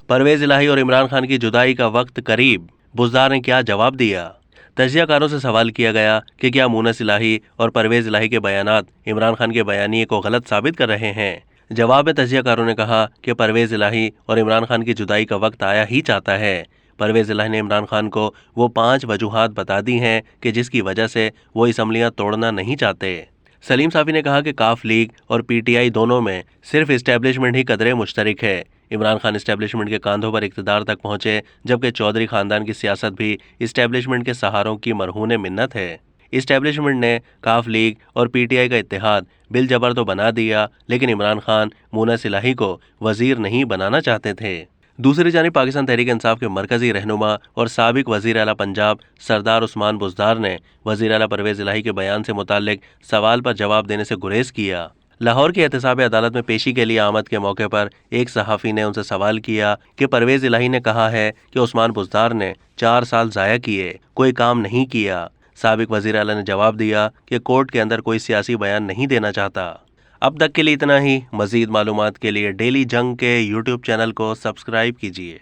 پرویز الہی اور عمران خان کی جدائی کا وقت قریب، بزدار نے کیا جواب دیا؟ تجزیہ کاروں سے سوال کیا گیا کہ کیا مونس الہی اور پرویز الہی کے بیانات عمران خان کے بیانیے کو غلط ثابت کر رہے ہیں؟ جواب میں تجزیہ کاروں نے کہا کہ پرویز الہی اور عمران خان کی جدائی کا وقت آیا ہی چاہتا ہے۔ پرویز الہی نے عمران خان کو وہ 5 وجوہات بتا دی ہیں کہ جس کی وجہ سے وہ اسمبلیاں توڑنا نہیں چاہتے۔ سلیم صافی نے کہا کہ کاف لیگ اور پی ٹی آئی دونوں میں صرف اسٹیبلشمنٹ ہی قدرے مشترک ہے۔ عمران خان اسٹیبلشمنٹ کے کاندھوں پر اقتدار تک پہنچے، جبکہ چودھری خاندان کی سیاست بھی اسٹیبلشمنٹ کے سہاروں کی مرہون منت ہے۔ اسٹیبلشمنٹ نے کاف لیگ اور پی ٹی آئی کا اتحاد بالجبر تو بنا دیا، لیکن عمران خان مونس الہی کو وزیر نہیں بنانا چاہتے تھے۔ دوسری جانب پاکستان تحریک انصاف کے مرکزی رہنما اور سابق وزیر اعلیٰ پنجاب سردار عثمان بزدار نے وزیر اعلیٰ پرویز الہی کے بیان سے متعلق سوال پر جواب دینے سے گریز کیا۔ لاہور کی احتساب عدالت میں پیشی کے لیے آمد کے موقع پر ایک صحافی نے ان سے سوال کیا کہ پرویز الہی نے کہا ہے کہ عثمان بزدار نے 4 سال ضائع کیے، کوئی کام نہیں کیا۔ سابق وزیر اعلیٰ نے جواب دیا کہ کورٹ کے اندر کوئی سیاسی بیان نہیں دینا چاہتا۔ اب تک کے لیے اتنا ہی۔ مزید معلومات کے لیے ڈیلی جنگ کے یوٹیوب چینل کو سبسکرائب کیجیے۔